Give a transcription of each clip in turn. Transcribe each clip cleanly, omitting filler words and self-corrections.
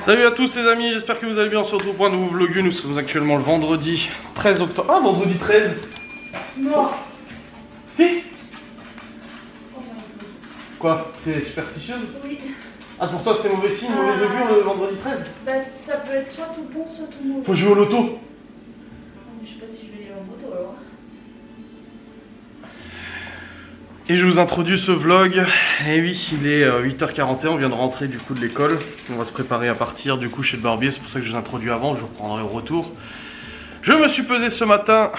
Salut à tous les amis, j'espère que vous allez bien. On se retrouve pour un nouveau vlog. Nous sommes actuellement le vendredi 13 octobre. Ah, vendredi 13. Non. Si. Quoi? T'es superstitieuse? Oui. Ah, pour toi c'est mauvais signe, mauvais augure le vendredi 13? Bah ça peut être soit tout bon, soit tout mauvais. Faut jouer au loto. Non, mais je sais pas si je vais aller en moto alors. Et je vous introduis ce vlog. Et oui, il est 8h41, on vient de rentrer du coup de l'école. On va se préparer à partir du coup chez le barbier, c'est pour ça que je vous introduis avant, je vous reprendrai au retour. Je me suis pesé ce matin,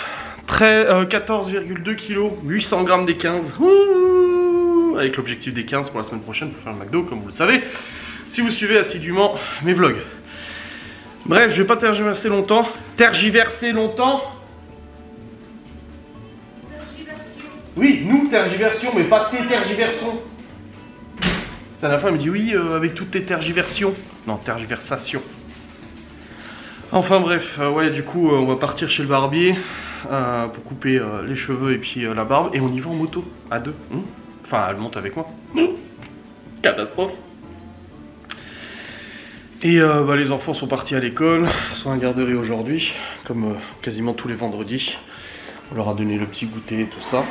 14,2 kg, 800 grammes des 15. Ouh, avec l'objectif des 15 pour la semaine prochaine pour faire le McDo, comme vous le savez, si vous suivez assidûment mes vlogs. Bref, je vais pas tergiverser longtemps. Oui, nous tergiversions, mais pas tes tergiversions. La dernière fois, elle me dit oui, avec toutes tes tergiversions. Non, tergiversation. Enfin bref, ouais, du coup, on va partir chez le barbier pour couper les cheveux et puis la barbe. Et on y va en moto, à deux. Enfin, elle monte avec moi. Catastrophe. Et bah, les enfants sont partis à l'école, sont à la garderie aujourd'hui, comme quasiment tous les vendredis. On leur a donné le petit goûter et tout ça.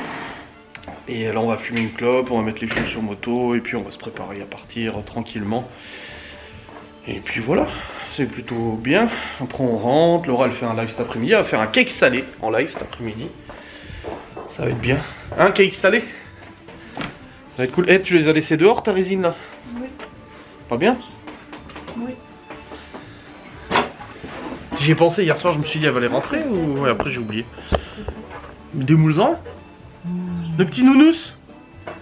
Et là on va fumer une clope, on va mettre les choses sur moto et puis on va se préparer à partir tranquillement. Et puis voilà, c'est plutôt bien. Après on rentre, Laura elle fait un live cet après-midi, elle va faire un cake salé en live cet après-midi. Ça va être bien. Un cake salé? Ça va être cool. Eh, tu les as laissés dehors ta résine là? Oui. Pas bien? Oui. J'y ai pensé hier soir, je me suis dit elle va les rentrer ou ouais, après j'ai oublié. Démoule-en. Le petit nounous.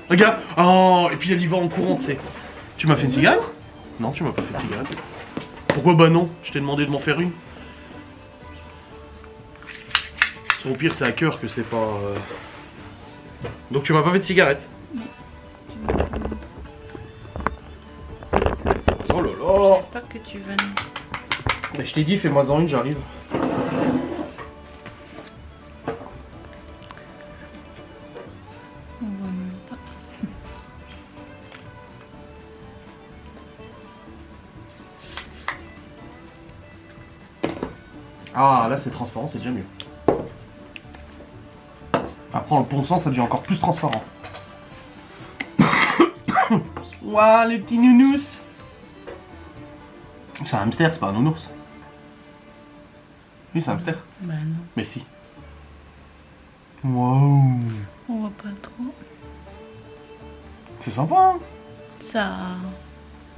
Regarde. Oh, et puis elle y va en courant, tu sais. Tu m'as fait une cigarette? Non, tu m'as pas fait de cigarette. Pourquoi bah non? Je t'ai demandé de m'en faire une. Au pire, c'est à cœur que c'est pas... Donc tu m'as pas fait de cigarette? Oh là là. Pas que tu vennes. Mais je t'ai dit, fais-moi en une, j'arrive. On voit même pas. Ah, là c'est transparent, c'est déjà mieux. Après, en le ponçant, ça devient encore plus transparent. Waouh, les petits nounous. C'est un hamster, c'est pas un nounours. Oui, c'est un hamster. Bah non. Mais si. Waouh. On voit pas trop. C'est sympa, hein.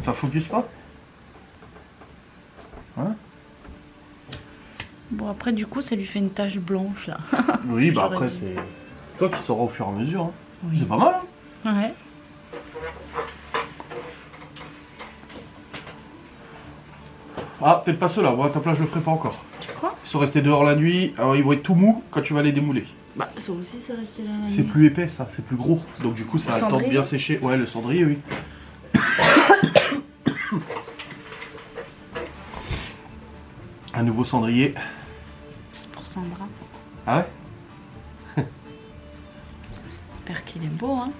Ça focus pas. Hein? Bon après du coup ça lui fait une tache blanche là. Oui, bah J'aurais après dit. c'est toi qui sauras au fur et à mesure. Hein. Oui. C'est pas mal, hein. Ouais. Ah, peut-être pas ceux-là, moi à ta place je le ferai pas encore. Tu crois? Ils sont restés dehors la nuit, alors ils vont être tout mous quand tu vas les démouler. Bah ça aussi c'est resté dans la C'est plus épais ça, c'est plus gros. Donc du coup ça a le temps de bien sécher. Ouais, le cendrier, oui. Un nouveau cendrier. C'est pour Sandra. Ah ouais? J'espère qu'il est beau hein.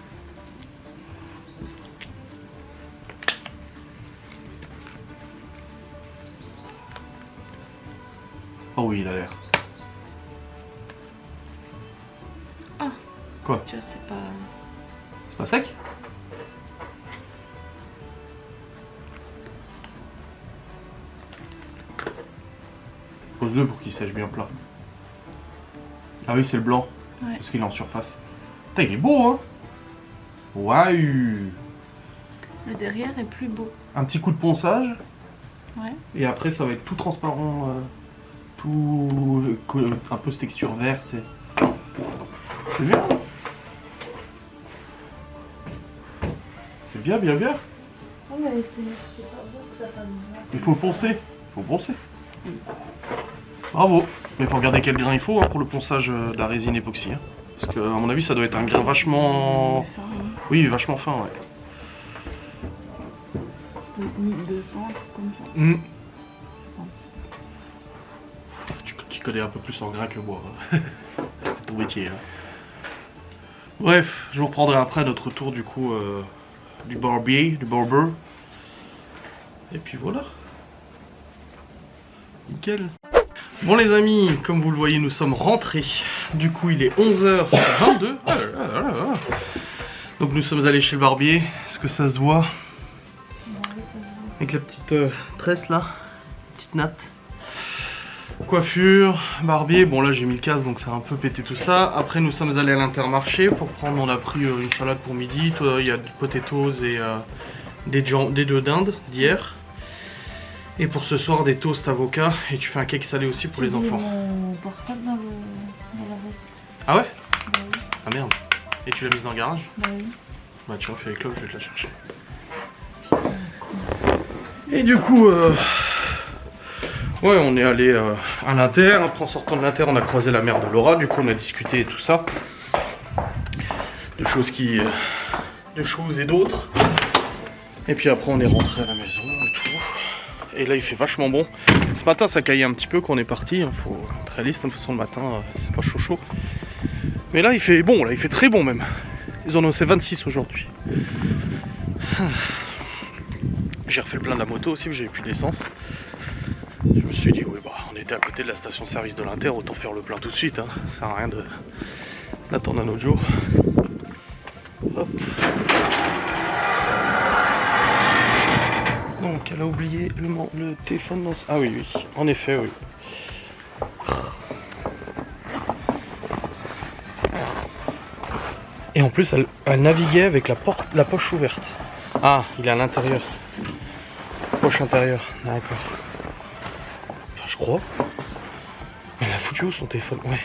Oh oui, il a l'air. Ah. Quoi? Tu vois c'est pas... C'est pas sec? Pose-le pour qu'il sèche bien plat. Ah oui, c'est le blanc. Ouais. Parce qu'il est en surface. Putain, il est beau, hein? Waouh! Le derrière est plus beau. Un petit coup de ponçage. Ouais. Et après, ça va être tout transparent. Tout... un peu cette texture verte, tu sais. C'est bien. C'est bien, bien, bien. Oh mais c'est pas beau que ça fasse bien. Il faut poncer. Il faut poncer. Bravo. Mais il faut regarder quel grain il faut hein, pour le ponçage de la résine époxy. Hein. Parce que, à mon avis, ça doit être un grain vachement... Oui, vachement fin, ouais. 1200, un truc comme ça. Tu connais un peu plus en grain que moi. Hein. C'était ton métier. Hein. Bref, je vous reprendrai après notre tour du coup du barbier, du barber. Et puis voilà. Nickel. Bon les amis, comme vous le voyez, nous sommes rentrés. Du coup, il est 11h22. Donc nous sommes allés chez le barbier. Est-ce que ça se voit? Avec la petite tresse là, petite natte. Coiffure, barbier. Bon là j'ai mis le casque donc ça a un peu pété tout ça. Après nous sommes allés à l'Intermarché pour prendre, on a pris une salade pour midi. Il y a du potatoes et des deux dindes d'hier. Et pour ce soir des toasts avocat. Et tu fais un cake salé aussi pour les enfants. Mon portable dans la veste. Ah ouais? Bah oui. Ah merde. Et tu l'as mise dans le garage? Bah oui. Bah tiens, fais avec l'homme, je vais te la chercher. Et du coup, ouais, on est allé à l'Inter. Après en sortant de l'Inter, on a croisé la mère de Laura. Du coup, on a discuté et tout ça. De choses et d'autres. Et puis après, on est rentré à la maison et tout. Et là, il fait vachement bon. Ce matin, ça caillait un petit peu quand on est parti. Il faut être réaliste, de toute façon, le matin, c'est pas chaud. Mais là, il fait bon, là, il fait très bon même. Ils ont annoncé 26 aujourd'hui. J'ai refait le plein de la moto aussi, j'avais plus d'essence. Je me suis dit, oui, bah, on était à côté de la station-service de l'Inter, autant faire le plein tout de suite. Hein. Ça sert à rien d'attendre un autre jour. Hop. Donc, elle a oublié le téléphone dans... Ah oui, en effet, oui. Et en plus, elle naviguait avec la poche ouverte. Ah, il est à l'intérieur. Poche intérieure, d'accord. Enfin, je crois. Elle a foutu où son téléphone? Ouais.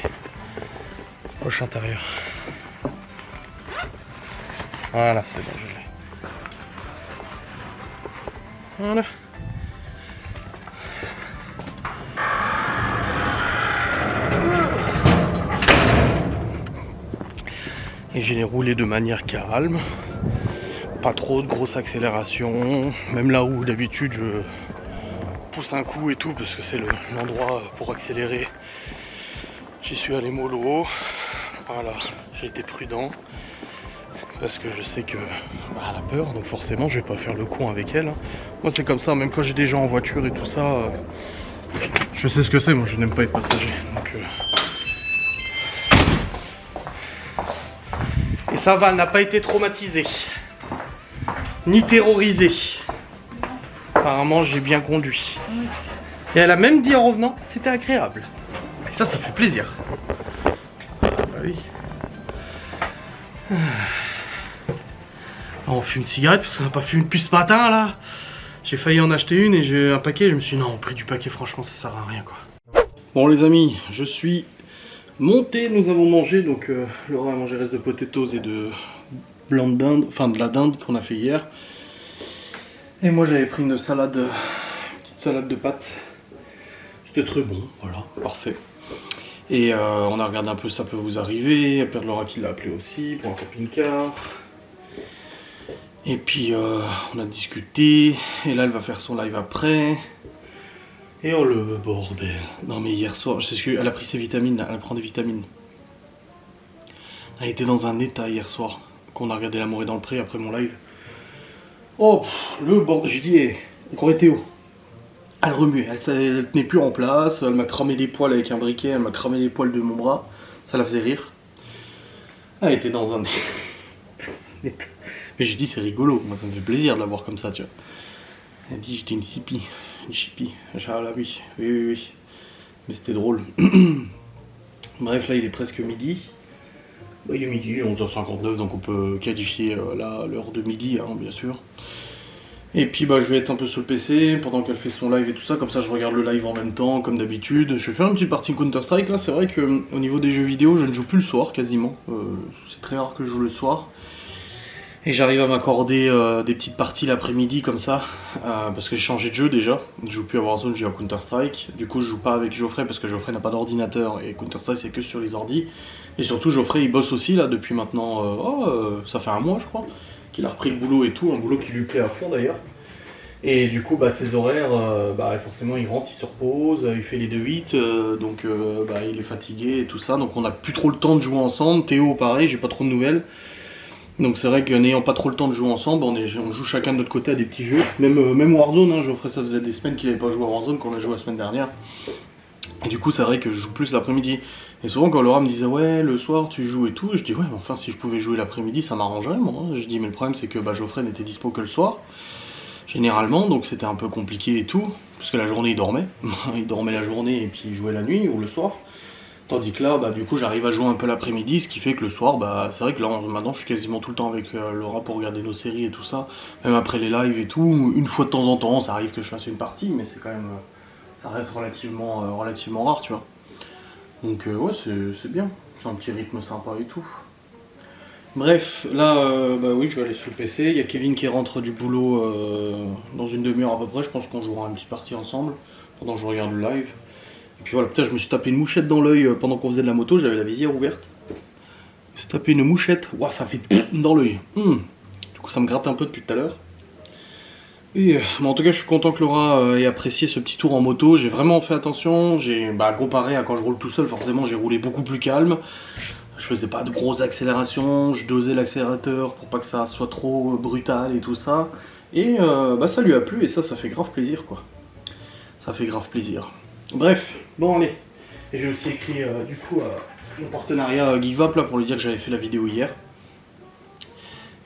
Poche intérieure. Voilà, c'est bon, je l'ai. Voilà. Et j'ai roulé de manière calme. Pas trop de grosse accélération. Même là où d'habitude je pousse un coup et tout parce que c'est l'endroit pour accélérer. J'y suis allé mollo. Voilà, j'ai été prudent. Parce que je sais que elle a peur, donc forcément je vais pas faire le con avec elle. Moi c'est comme ça, même quand j'ai des gens en voiture et tout ça, je sais ce que c'est, moi je n'aime pas être passager. Donc, Et ça va, elle n'a pas été traumatisée. Ni terrorisée. Apparemment j'ai bien conduit. Et elle a même dit en revenant, c'était agréable. Et ça fait plaisir. Ah bah oui. On fume une cigarette parce qu'on n'a pas fumé depuis ce matin là. J'ai failli en acheter une et j'ai un paquet. Je me suis dit non, au prix du paquet, franchement, ça sert à rien quoi. Bon, les amis, je suis monté. Nous avons mangé. Donc, Laura a mangé reste de potatoes et de blanc de dinde, enfin de la dinde qu'on a fait hier. Et moi, j'avais pris une salade, petite salade de pâtes. C'était très bon, voilà, parfait. Et on a regardé un peu Ça peut vous arriver. Il y a Père de Laura qui l'a appelé aussi pour un camping-car. Et puis on a discuté, et là elle va faire son live après. Et oh le bordel. Non mais hier soir, je sais ce qu'elle a pris ses vitamines là, elle prend des vitamines. Elle était dans un état hier soir, qu'on a regardé L'amour est dans le pré après mon live. Oh le bordel, j'ai dit, encore été où? Elle remuait, elle tenait plus en place, elle m'a cramé des poils avec un briquet, elle m'a cramé les poils de mon bras, ça la faisait rire. Elle était dans un état. Mais j'ai dit c'est rigolo, moi ça me fait plaisir de la voir comme ça, tu vois. Elle dit j'étais une chippie. Ah là oui. Mais c'était drôle. Bref, là il est presque midi. Bah, il est midi, 11h59, donc on peut qualifier l'heure de midi, hein, bien sûr. Et puis bah je vais être un peu sur le PC pendant qu'elle fait son live et tout ça, comme ça je regarde le live en même temps, comme d'habitude. Je vais faire une petite partie Counter Strike, là c'est vrai que au niveau des jeux vidéo je ne joue plus le soir quasiment. C'est très rare que je joue le soir. Et j'arrive à m'accorder des petites parties l'après-midi comme ça, parce que j'ai changé de jeu déjà. Je joue plus à Warzone, je joue à Counter Strike. Du coup je joue pas avec Geoffrey parce que Geoffrey n'a pas d'ordinateur et Counter Strike c'est que sur les ordis. Et surtout Geoffrey il bosse aussi là depuis maintenant, ça fait un mois je crois, qu'il a repris le boulot et tout, un boulot qui lui plaît à fond d'ailleurs. Et du coup bah, ses horaires, forcément il rentre, il se repose, il fait les 2-8, donc il est fatigué et tout ça. Donc on n'a plus trop le temps de jouer ensemble. Théo pareil, j'ai pas trop de nouvelles. Donc c'est vrai que n'ayant pas trop le temps de jouer ensemble, on joue chacun de notre côté à des petits jeux. Même Warzone, hein, Geoffrey, ça faisait des semaines qu'il n'avait pas joué à Warzone, qu'on a joué la semaine dernière. Et du coup c'est vrai que je joue plus l'après-midi. Et souvent quand Laura me disait ouais le soir tu joues et tout, je dis ouais mais enfin si je pouvais jouer l'après-midi ça m'arrangerait moi. Je dis mais le problème c'est que Geoffrey n'était dispo que le soir, généralement, donc c'était un peu compliqué et tout. Parce que la journée il dormait, il dormait la journée et puis il jouait la nuit ou le soir. Tandis que là, du coup, j'arrive à jouer un peu l'après-midi, ce qui fait que le soir, c'est vrai que là, maintenant, je suis quasiment tout le temps avec Laura pour regarder nos séries et tout ça. Même après les lives et tout, une fois de temps en temps, ça arrive que je fasse une partie, mais c'est quand même, ça reste relativement rare, tu vois. Donc ouais, c'est bien, c'est un petit rythme sympa et tout. Bref, là, oui, je vais aller sur le PC. Il y a Kevin qui rentre du boulot dans une demi-heure à peu près. Je pense qu'on jouera une petite partie ensemble pendant que je regarde le live. Et puis voilà, putain, je me suis tapé une mouchette dans l'œil pendant qu'on faisait de la moto, j'avais la visière ouverte. Je me suis tapé une mouchette, waouh, ça fait dans l'œil. Du coup, ça me gratte un peu depuis tout à l'heure. Et en tout cas, je suis content que Laura ait apprécié ce petit tour en moto. J'ai vraiment fait attention. Comparé à quand je roule tout seul, forcément, j'ai roulé beaucoup plus calme. Je faisais pas de grosses accélérations, je dosais l'accélérateur pour pas que ça soit trop brutal et tout ça. Et ça lui a plu et ça fait grave plaisir quoi. Ça fait grave plaisir. Bref, bon allez. Et j'ai aussi écrit du coup mon partenariat GiveUp là pour lui dire que j'avais fait la vidéo hier.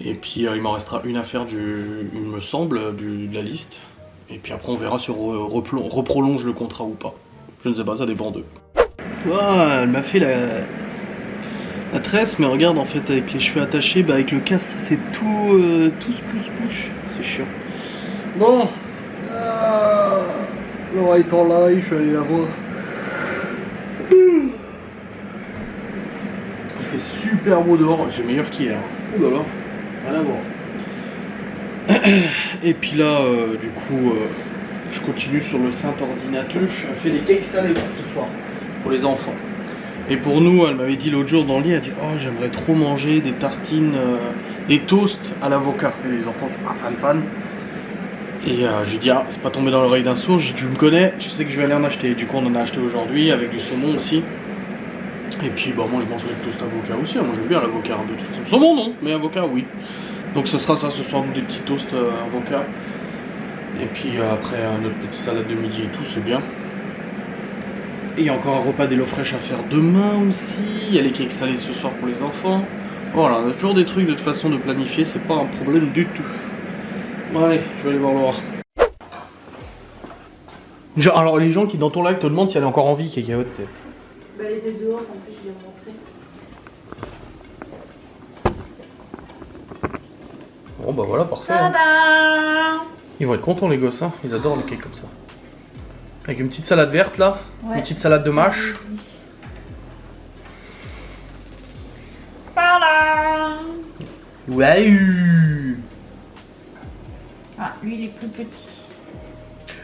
Et puis il m'en restera une à faire il me semble, de la liste. Et puis après on verra si on reprolonge le contrat ou pas. Je ne sais pas, ça dépend d'eux. Ouah, elle m'a fait la tresse, mais regarde en fait avec les cheveux attachés, avec le casque c'est tout splouche, c'est chiant. Bon, Laura est en live, je vais aller la voir. Il fait super beau dehors, c'est meilleur qu'hier. Ouh là là, rien à voir. Et puis là, du coup, je continue sur le saint ordinateur. Je fais des cakes salés ce soir pour les enfants. Et pour nous, elle m'avait dit l'autre jour dans le lit, elle dit oh j'aimerais trop manger des tartines, des toasts à l'avocat. Et les enfants sont pas fans. Et j'ai dit ah c'est pas tombé dans l'oreille d'un sourd, j'ai dit tu me connais, je sais que je vais aller en acheter. Du coup on en a acheté aujourd'hui avec du saumon aussi. Et puis moi je mangerai le toast avocat aussi, moi j'aime bien l'avocat de toute façon. Saumon non, mais avocat oui. Donc ce sera ça ce soir, des petits toasts avocat. Et puis après notre petite salade de midi et tout, c'est bien. Et il y a encore un repas d'HelloFresh à faire demain aussi. Il y a les cakes salés ce soir pour les enfants. Voilà, on a toujours des trucs de toute façon de planifier, c'est pas un problème du tout. Bon allez, je vais aller voir Laura. Alors les gens qui dans ton live te demandent si elle est encore en vie, Kékaote. Elle était dehors, en plus je l'ai montré. Bon voilà, parfait. Hein. Ils vont être contents les gosses, hein. Ils adorent le cake comme ça. Avec une petite salade verte là, une petite salade de mâche. Voilà. Ouais. Ah, lui il est plus petit.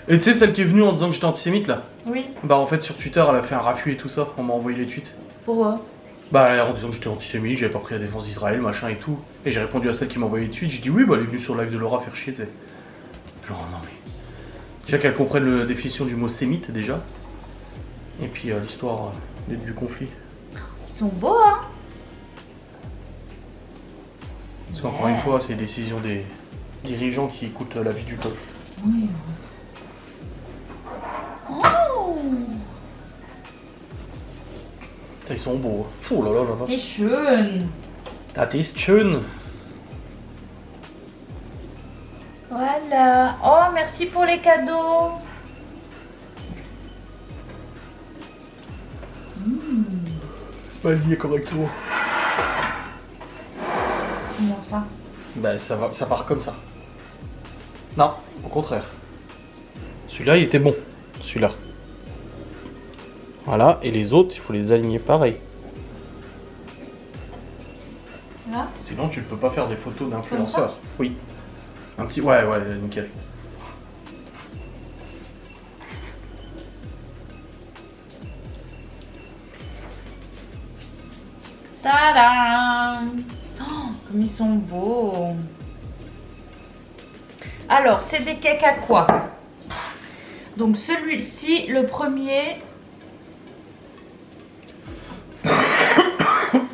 Et tu sais celle qui est venue en disant que j'étais antisémite là? Oui. En fait sur Twitter elle a fait un raffut et tout ça, on m'a envoyé les tweets. Pourquoi? En disant que j'étais antisémite, j'avais pas pris la défense d'Israël, machin et tout. Et j'ai répondu à celle qui m'a envoyé les tweets, j'ai dit oui elle est venue sur le live de Laura faire chier, tu sais. Genre non mais... Déjà qu'elle comprenne la définition du mot sémite déjà. Et puis l'histoire du conflit. Ils sont beaux hein. Parce qu'encore une fois, c'est les décisions des dirigeants qui coûtent la vie du peuple. Oui. Oh. Ils sont beaux. Oh là là là là. C'est schön. Das ist schön. Voilà. Oh, merci pour les cadeaux. C'est pas lié correctement. Comment ça? Ça part comme ça. Non, au contraire. Celui-là, il était bon. Celui-là. Voilà, et les autres, il faut les aligner pareil. Là? Sinon, tu ne peux pas faire des photos d'influenceurs. Oui. Un petit... Ouais, nickel. Tadam! Oh, comme ils sont beaux! Alors, c'est des cakes à quoi? Donc celui-ci, le premier...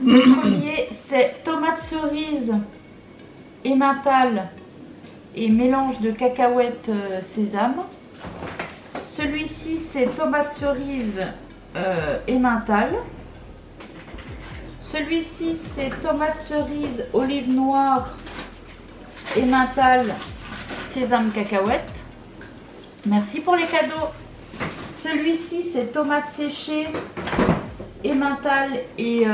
Le premier, c'est tomate cerise emmental et mélange de cacahuètes sésame. Celui-ci c'est tomate cerise emmental. Celui-ci c'est tomate cerise, olive noire, emmental, sésame, cacahuète. Merci pour les cadeaux. Celui-ci c'est tomate séchée, emmental et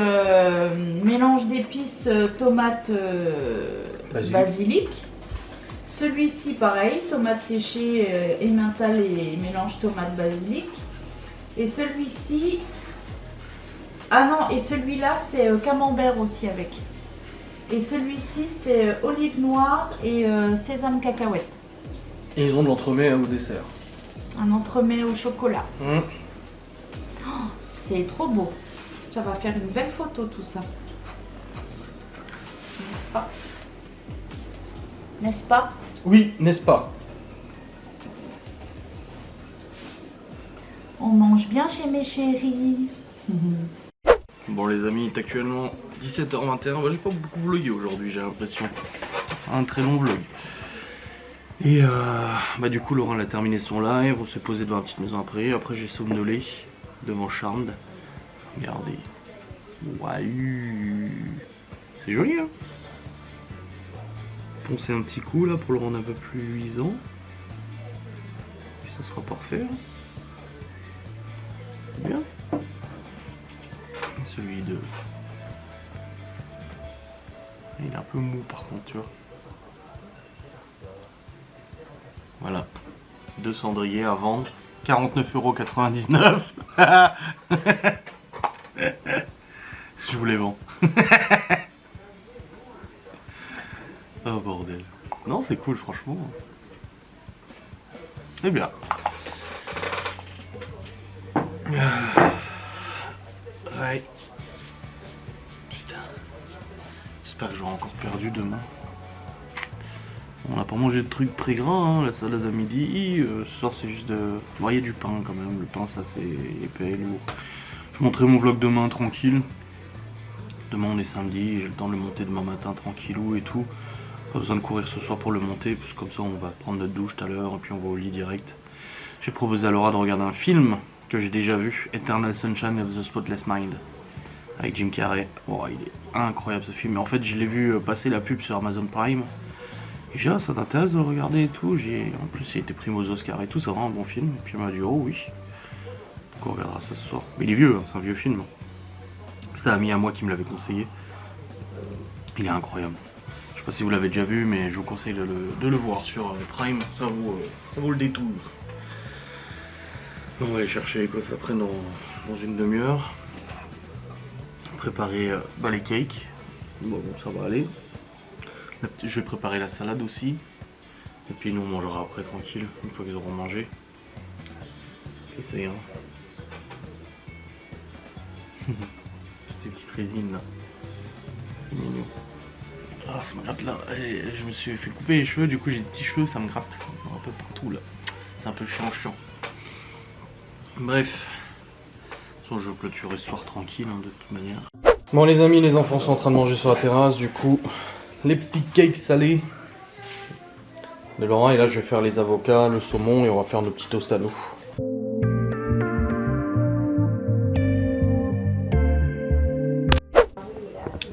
mélange d'épices, tomate basilic. Celui-ci pareil, tomate séchée, emmental et mélange tomate basilic. Et celui-ci, ah non, et celui-là c'est camembert aussi avec. Et celui-ci c'est olive noire et sésame cacahuète. Et ils ont de l'entremet au dessert. Un entremets au chocolat. Mmh. Oh, c'est trop beau. Ça va faire une belle photo tout ça. N'est-ce pas? N'est-ce pas? Oui, n'est-ce pas? On mange bien chez mes chéris. Bon les amis, il est actuellement 17h21. Bah, j'ai pas beaucoup vlogué aujourd'hui, j'ai l'impression. Un très long vlog. Et bah du coup Laurent a terminé son live, on s'est posé devant la petite maison après. Après j'ai somnolé devant Charmed. Regardez. Waouh. C'est joli hein. Poncer un petit coup là pour le rendre un peu plus luisant. Puis ça sera parfait. Hein. Bien. Celui de... Il est un peu mou par contre tu vois. Voilà, 2 cendriers à vendre, 49,99 €. Je vous les vends. Oh bordel. Non, c'est cool franchement. C'est bien. Ouais. Putain. J'espère que j'aurai encore perdu demain. On n'a pas mangé de trucs très gras, hein, la salade à midi. Ce soir c'est juste de... Bon, il y a du pain quand même, le pain ça c'est épais et lourd. Je vous montrerai mon vlog demain tranquille. Demain on est samedi, j'ai le temps de le monter demain matin tranquillou et tout. Pas besoin de courir ce soir pour le monter, parce que comme ça on va prendre notre douche tout à l'heure et puis on va au lit direct. J'ai proposé à Laura de regarder un film que j'ai déjà vu, Eternal Sunshine of the Spotless Mind. Avec Jim Carrey. Oh, il est incroyable ce film. Mais en fait je l'ai vu passer la pub sur Amazon Prime. Et j'ai dit, ah, ça t'intéresse de le regarder et tout. En plus, il a été primé aux Oscars et tout, c'est vraiment un bon film. Et puis il m'a dit, oh oui. Donc on regardera ça ce soir. Mais il est vieux, hein, c'est un vieux film. C'était un ami à moi qui me l'avait conseillé. Il est incroyable. Je sais pas si vous l'avez déjà vu, mais je vous conseille de le voir sur Prime. Ça vaut le détour. Donc on va aller chercher l'Écosse après dans une demi-heure. Préparer les cakes. Bon, ça va aller. Je vais préparer la salade aussi. Et puis nous on mangera après tranquille, une fois qu'ils auront mangé. Et ça ira. Ces petites résines là. C'est mignon. Ah ça me gratte là. Et je me suis fait couper les cheveux, du coup j'ai des petits cheveux, ça me gratte un peu partout là. C'est un peu chiant. Bref. De toute façon je vais clôturer ce soir tranquille hein, de toute manière. Bon les amis, les enfants sont en train de manger sur la terrasse, du coup les petits cakes salés de Laurent, et là je vais faire les avocats, le saumon et on va faire nos petits toasts à nous.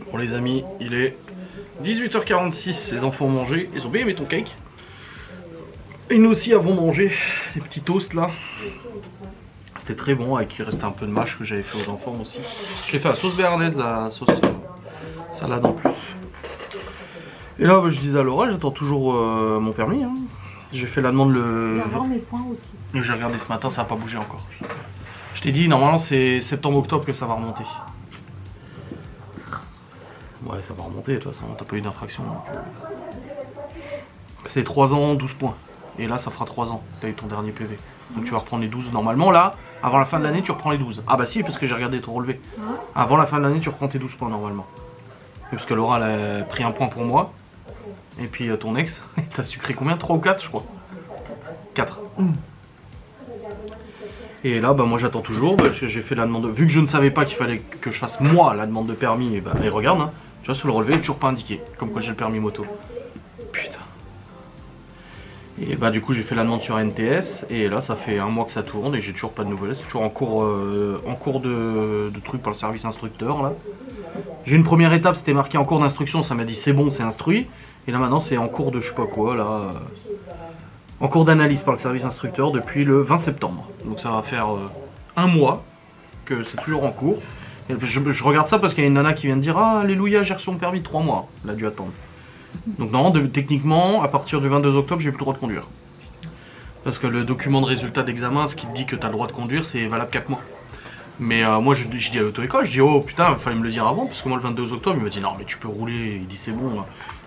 Bon les amis, il est 18h46, les enfants ont mangé, ils ont bien aimé ton cake. Et nous aussi avons mangé les petits toasts là. C'était très bon, avec il restait un peu de mâche que j'avais fait aux enfants aussi. Je l'ai fait à la sauce béarnaise, la sauce salade en plus. Et là, je disais à Laura, j'attends toujours mon permis. Hein. J'ai fait la demande le... J'avais mes points aussi. J'ai regardé ce matin, ça n'a pas bougé encore. Je t'ai dit, normalement c'est septembre-octobre que ça va remonter. Ouais, ça va remonter, de toute façon, t'as pas eu d'infraction. C'est 3 ans, 12 points. Et là, ça fera 3 ans, t'as eu ton dernier PV. Donc tu vas reprendre les 12. Normalement, là, avant la fin de l'année, tu reprends les 12. Ah bah si, parce que j'ai regardé ton relevé. Avant la fin de l'année, tu reprends tes 12 points, normalement. Et parce que Laura, elle a pris un point pour moi. Et puis ton ex, t'as sucré combien? 3 ou 4, je crois. 4. Et là, bah moi j'attends toujours. Bah, j'ai fait la demande. Vu que je ne savais pas qu'il fallait que je fasse moi la demande de permis, et bah, et regarde, hein, tu vois, sur le relevé, il n'est toujours pas indiqué. Comme quoi j'ai le permis moto. Et bah du coup j'ai fait la demande sur NTS et là ça fait un mois que ça tourne et j'ai toujours pas de nouvelles. C'est toujours en cours de truc par le service instructeur là. J'ai une première étape, c'était marqué en cours d'instruction, ça m'a dit c'est bon, c'est instruit. Et là maintenant c'est en cours de je sais pas quoi là. En cours d'analyse par le service instructeur depuis le 20 septembre. Donc ça va faire un mois que c'est toujours en cours. Et je regarde ça parce qu'il y a une nana qui vient de dire ah alléluia j'ai reçu mon permis 3 mois. Elle a dû attendre. Donc non, techniquement, à partir du 22 octobre, j'ai plus le droit de conduire. Parce que le document de résultat d'examen, ce qui te dit que tu as le droit de conduire, c'est valable 4 mois. Mais moi, je dis à l'auto-école, je dis oh putain, il fallait me le dire avant, parce que moi, le 22 octobre, il me dit non, mais tu peux rouler. Il dit c'est bon. Là.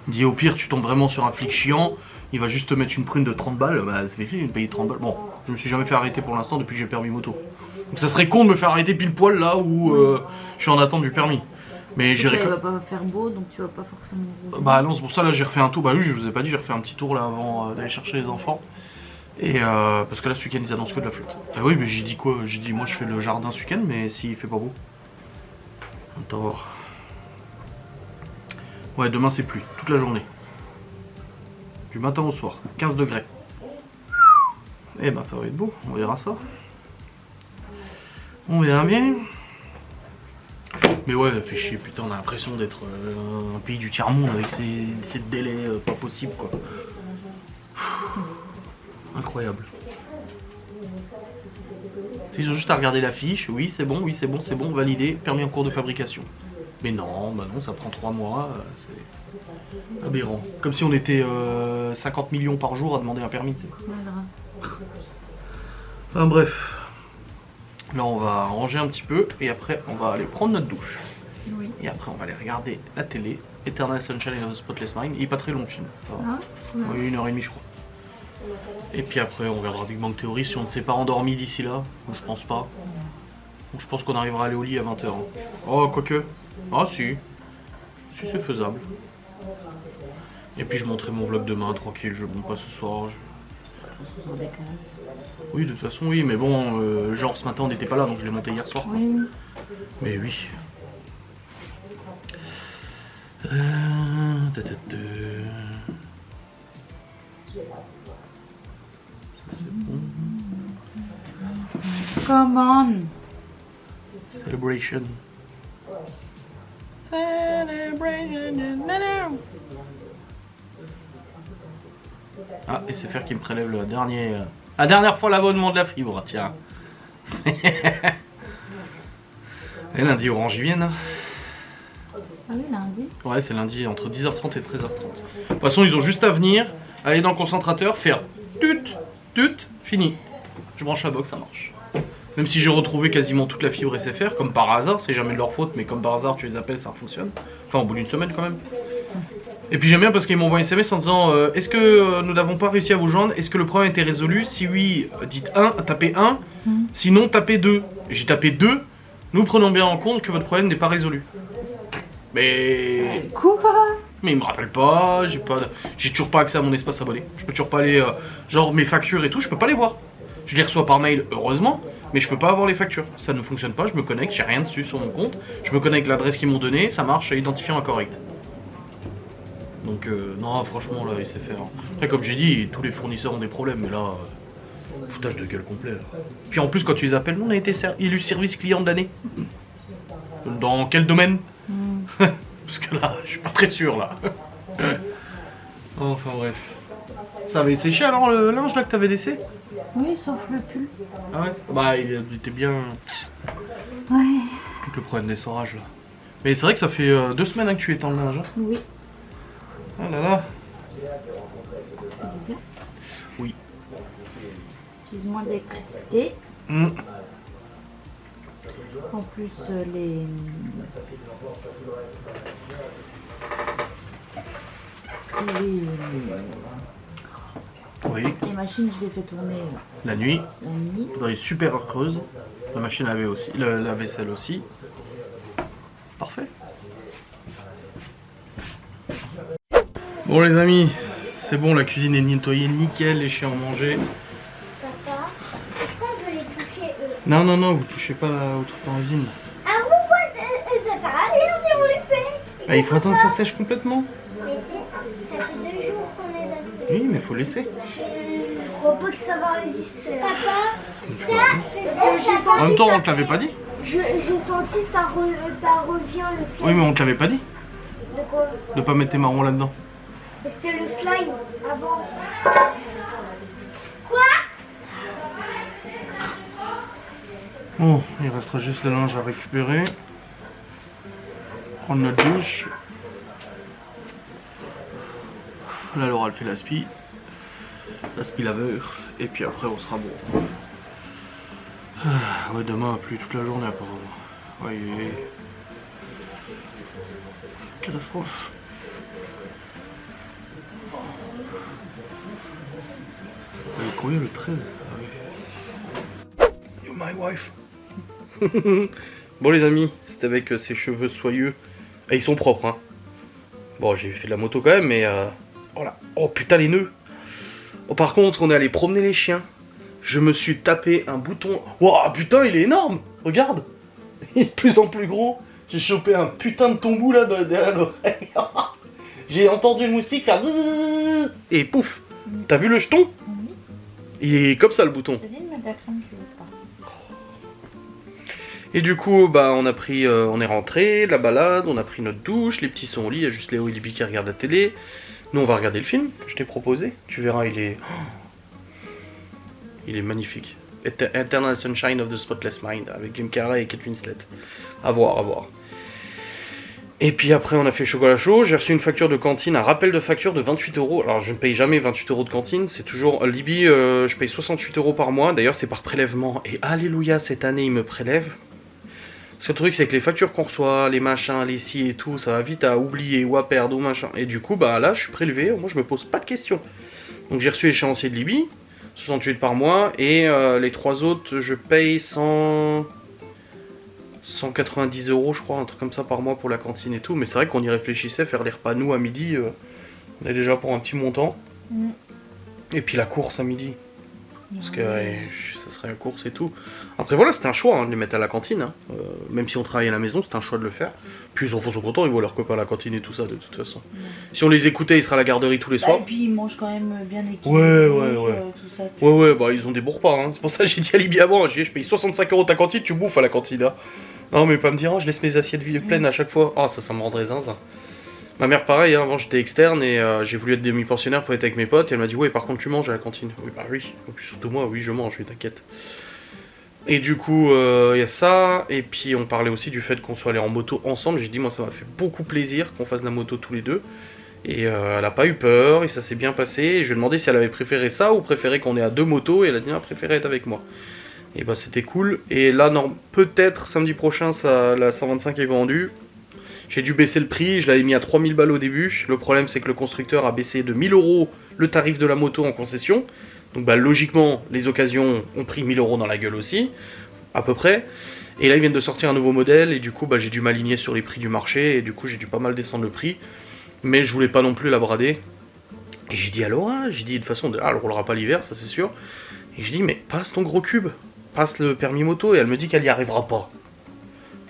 Il dit au pire, tu tombes vraiment sur un flic chiant, il va juste te mettre une prune de 30 balles. Bah, ça fait chier, il me paye 30 balles. Bon, je me suis jamais fait arrêter pour l'instant depuis que j'ai permis moto. Donc ça serait con de me faire arrêter pile poil là où je suis en attente du permis. Mais j'ai il va pas faire beau, donc tu vas pas forcément rouler. Bah non, c'est pour ça là j'ai refait un tour. Bah oui, je vous ai pas dit, j'ai refait un petit tour là avant d'aller chercher les enfants. Et parce que là ce week-end ils annoncent que de la flotte. Ah oui, mais j'ai dit quoi? J'ai dit moi je fais le jardin ce week-end, mais s'il fait pas beau. Attends voir. Ouais, demain c'est pluie, toute la journée. Du matin au soir, 15 degrés. Eh ben ça va être beau, on verra ça. On verra bien. Mais ouais, fait chier, putain, on a l'impression d'être un pays du tiers-monde avec ces délais pas possibles, quoi. Incroyable. Ils ont juste à regarder la fiche, oui c'est bon, validé, permis en cours de fabrication. Mais non, bah non, ça prend 3 mois, c'est aberrant. Comme si on était 50 millions par jour à demander un permis. Enfin bref. Là on va ranger un petit peu et après on va aller prendre notre douche. Oui. Et après on va aller regarder la télé. Eternal Sunshine of the Spotless Mind. Il est pas très long le film. Ça va. Ah, ouais. Oui, 1h30 je crois. Et puis après on regardera Big Bang Theory si on ne s'est pas endormi d'ici là. Je pense pas. Donc, je pense qu'on arrivera à aller au lit à 20h. Oh quoique. Ah si. Si c'est faisable. Et puis je montrerai mon vlog demain tranquille. Je monte pas ce soir. Oui, de toute façon, oui, mais bon, genre ce matin on n'était pas là donc je l'ai monté hier soir. Oui. Mais oui. Ça c'est bon. Come on. Celebration. Ah, et c'est faire qui me prélève la dernière fois l'abonnement de la fibre, tiens. Et lundi orange, ils viennent. Hein. Ah oui, lundi. Ouais, c'est lundi entre 10h30 et 13h30. De toute façon, ils ont juste à venir, aller dans le concentrateur, faire tut, fini. Je branche la box, ça marche. Même si j'ai retrouvé quasiment toute la fibre SFR, comme par hasard, c'est jamais de leur faute, mais comme par hasard, tu les appelles, ça fonctionne. Enfin, au bout d'une semaine quand même. Et puis j'aime bien parce qu'ils m'envoient un SMS en disant est-ce que nous n'avons pas réussi à vous joindre? Est-ce que le problème a été résolu? Si oui, dites 1, tapez 1. Sinon, tapez 2. J'ai tapé 2. Nous prenons bien en compte que votre problème n'est pas résolu. Mais... Quoi? Mais il me rappelle pas, j'ai toujours pas accès à mon espace abonné. Je peux toujours pas aller... genre mes factures et tout, je peux pas les voir. Je les reçois par mail, heureusement, mais je peux pas avoir les factures. Ça ne fonctionne pas, je me connecte, j'ai rien dessus sur mon compte. Je me connecte l'adresse qu'ils m'ont donnée, ça marche, identifiant incorrect. Donc non, franchement, là, il sait faire. Après, comme j'ai dit, tous les fournisseurs ont des problèmes, mais là, foutage de gueule complet. Là. Puis en plus, quand tu les appelles, on a été élu service client de l'année. Dans quel domaine? Parce que là, je suis pas très sûr, là. Enfin, bref. Ça avait séché alors le linge là que t'avais laissé? Oui, sauf le pull. Ah ouais? Bah, il était bien. Ouais. Tout le problème d'essorage là. Mais c'est vrai que ça fait 2 semaines hein, que tu étends le linge. Hein. Oui. Ah là là. Oui. Utilise moins d'électricité. En plus, les machines, je les fais tourner la nuit. La nuit. Dans les super heures creuses. La machine avait aussi. La vaisselle aussi. Parfait. Bon les amis, c'est bon, la cuisine est nettoyée nickel, les chiens ont mangé. Papa, est-ce qu'on peut les toucher eux? Non, non, non, vous touchez pas au truc en résine. Ah pourquoi ça sert à rien si on les fait? Bah, il faut attendre que ça sèche complètement. Mais ça fait 2 jours qu'on les a fait. Oui, mais faut laisser. Je crois pas que ça va résister. Papa, ça, c'est En même temps, on te l'avait pas dit. J'ai senti ça revient le slime. Oui, mais on te l'avait pas dit De quoi? de pas mettre tes marrons là-dedans. C'était le slime avant. Quoi? Bon, il restera juste le linge à récupérer. Prendre notre douche. Là, Laura, elle fait l'aspi. L'aspi laveur. Et puis après, on sera bon. Ah, ouais, demain, plus toute la journée apparemment. Ouais, catastrophe. Il est combien le 13? Ah, oui. You're my wife. Bon les amis, c'est avec ces cheveux soyeux. Et ils sont propres hein. Bon j'ai fait de la moto quand même mais voilà. Oh putain les nœuds. Oh, par contre on est allé promener les chiens. Je me suis tapé un bouton. Wow putain il est énorme. Regarde. Il est de plus en plus gros. J'ai chopé un putain de tombou là derrière l'oreille. J'ai entendu le moustique faire bzzz, et pouf. T'as vu le jeton? Oui. Il est comme ça le bouton. Je te dis de mettre la crème, tu veux pas. Et du coup, bah, on est rentré, de la balade, on a pris notre douche, les petits sont au lit, il y a juste Léo et Libby qui regardent la télé. Nous, on va regarder le film que je t'ai proposé. Tu verras, il est magnifique. Eternal Sunshine of the Spotless Mind, avec Jim Carrey et Kate Winslet. À voir, à voir. Et puis après, on a fait chocolat chaud. J'ai reçu une facture de cantine, un rappel de facture de 28 €. Alors, je ne paye jamais 28 € de cantine. C'est toujours. Libby, je paye 68 € par mois. D'ailleurs, c'est par prélèvement. Et alléluia, cette année, ils me prélèvent. Parce que le truc, c'est que les factures qu'on reçoit, les machins, les ci et tout, ça va vite à oublier ou à perdre ou machin. Et du coup, bah là, je suis prélevé. Moi, je me pose pas de questions. Donc, j'ai reçu l'échéancier de Libby, 68 par mois. Et les 3 autres, je paye 190 €, je crois, un truc comme ça par mois pour la cantine et tout. Mais c'est vrai qu'on y réfléchissait, faire les repas nous à midi, on est déjà pour un petit montant. Mm. Et puis la course à midi. Parce que ça serait la course et tout. Après voilà, c'était un choix hein, de les mettre à la cantine. Hein. Même si on travaille à la maison, c'était un choix de le faire. Puis ils en sont contents, ils voient leurs copains à la cantine et tout ça de toute façon. Mm. Si on les écoutait, ils seraient à la garderie tous les soirs. Et puis ils mangent quand même bien équilibré. Ouais. Tout ça, Ouais, bah ils ont des beaux repas. Hein. C'est pour ça que j'ai dit à Libby avant, je paye 65 € ta cantine, tu bouffes à la cantine. Hein. Non mais pas me dire, oh, je laisse mes assiettes vides pleines à chaque fois. Oh ça me rendrait zinzin. Ma mère pareil, hein, avant j'étais externe et j'ai voulu être demi-pensionnaire pour être avec mes potes et elle m'a dit ouais par contre tu manges à la cantine. Oui bah oui, et puis surtout moi oui je mange, oui t'inquiète. Et du coup il y a ça, et puis on parlait aussi du fait qu'on soit allés en moto ensemble, j'ai dit moi ça m'a fait beaucoup plaisir qu'on fasse de la moto tous les deux. Et elle a pas eu peur et ça s'est bien passé, et je lui ai demandé si elle avait préféré ça ou préféré qu'on ait à 2 motos et elle a dit elle préférait être avec moi. Et bah c'était cool, et là non, peut-être samedi prochain la 125 est vendue. J'ai dû baisser le prix, je l'avais mis à 3000 balles au début. Le problème c'est que le constructeur a baissé de 1000 € le tarif de la moto en concession. Donc bah logiquement les occasions ont pris 1000 € dans la gueule aussi, à peu près. Et là ils viennent de sortir un nouveau modèle et du coup bah, j'ai dû m'aligner sur les prix du marché et du coup j'ai dû pas mal descendre le prix. Mais je voulais pas non plus la brader. Et j'ai dit à Laura, j'ai dit de toute façon elle roulera pas l'hiver, ça c'est sûr. Et je dis mais passe ton gros cube, passe le permis moto, et elle me dit qu'elle y arrivera pas.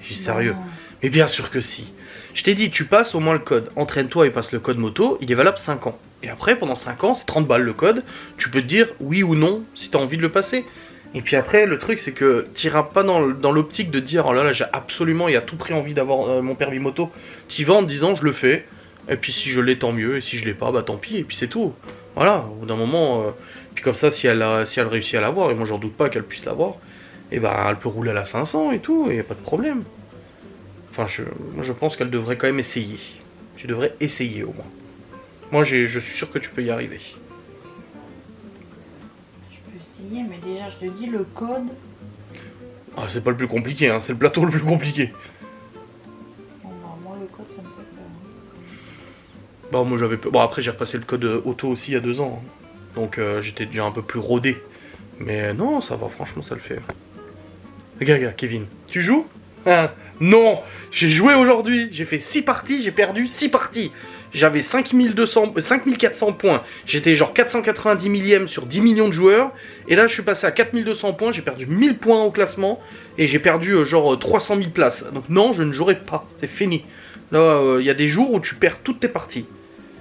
J'ai dit sérieux? Mais bien sûr que si. Je t'ai dit, tu passes au moins le code. Entraîne-toi et passe le code moto, il est valable 5 ans. Et après, pendant 5 ans, c'est 30 balles le code. Tu peux te dire oui ou non si tu as envie de le passer. Et puis après, le truc, c'est que tu n'iras pas dans l'optique de dire oh là là, j'ai absolument et à tout prix envie d'avoir mon permis moto. Tu y vas en te disant je le fais. Et puis si je l'ai, tant mieux. Et si je l'ai pas, bah tant pis. Et puis c'est tout. Voilà, au bout d'un moment. Puis comme ça, si elle réussit à l'avoir, et moi j'en doute pas qu'elle puisse l'avoir, et ben elle peut rouler à la 500 et tout, et y a pas de problème. Enfin, je pense qu'elle devrait quand même essayer. Tu devrais essayer au moins. Moi, je suis sûr que tu peux y arriver. Je peux essayer, mais déjà, je te dis, le code... Ah, c'est pas le plus compliqué, hein, c'est le plateau le plus compliqué. Bon, bah, moi, le code, ça me fait peur. Bah, moi, j'avais peur. Bon, après, j'ai repassé le code auto aussi il y a 2 ans. Hein. Donc, j'étais déjà un peu plus rodé. Mais non, ça va, franchement, ça le fait. Regarde, Kevin. Tu joues? Non, j'ai joué aujourd'hui, j'ai fait 6 parties, j'ai perdu 6 parties. J'avais 5400 points, j'étais genre 490 millième sur 10 millions de joueurs. Et là je suis passé à 4200 points, j'ai perdu 1000 points au classement. Et j'ai perdu genre 300 000 places. Donc non, je ne jouerai pas, c'est fini. Là, il y a des jours où tu perds toutes tes parties.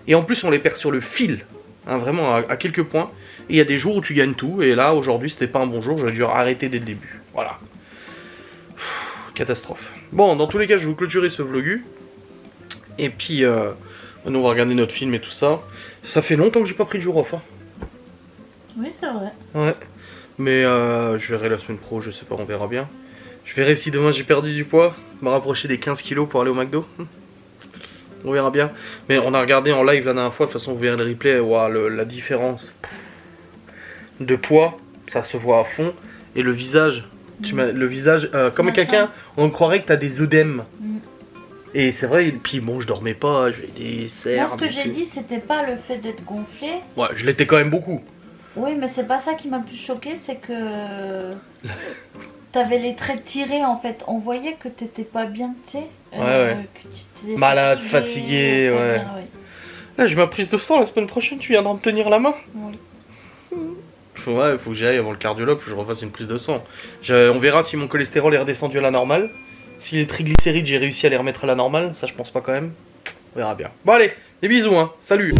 Et en plus on les perd sur le fil, hein, vraiment à quelques points. Et il y a des jours où tu gagnes tout. Et là, aujourd'hui, c'était pas un bon jour. J'aurais dû arrêter dès le début. Voilà. Catastrophe. Bon, dans tous les cas, je vais vous clôturer ce vlogu. Et puis, nous, on va regarder notre film et tout ça. Ça fait longtemps que j'ai pas pris de jour off. Hein. Oui, c'est vrai. Ouais. Mais je verrai la semaine pro, je sais pas, on verra bien. Je verrai si demain j'ai perdu du poids. Me rapprocher des 15 kilos pour aller au McDo. On verra bien. Mais on a regardé en live la dernière fois. De toute façon, vous verrez le replay. Wow, la différence de poids, ça se voit à fond. Et le visage. Le visage, comme quelqu'un, on croirait que t'as des œdèmes. Et c'est vrai, et puis bon, je dormais pas, j'avais des cernes. Moi, ce que j'ai dit, c'était pas le fait d'être gonflé. Ouais, je l'étais quand même beaucoup. Oui, mais c'est pas ça qui m'a plus choqué, c'est que t'avais les traits tirés en fait. On voyait que t'étais pas bien, tu sais. Ouais. Que tu étais Malade, fatigué, pas ouais. bien, oui. Là, j'ai ma prise de sang la semaine prochaine, tu viendras me tenir la main. Oui. Faut que j'aille avant le cardiologue, faut que je refasse une prise de sang. On verra si mon cholestérol est redescendu à la normale. Si les triglycérides, j'ai réussi à les remettre à la normale, ça je pense pas quand même. On verra bien. Bon allez, des bisous hein, salut.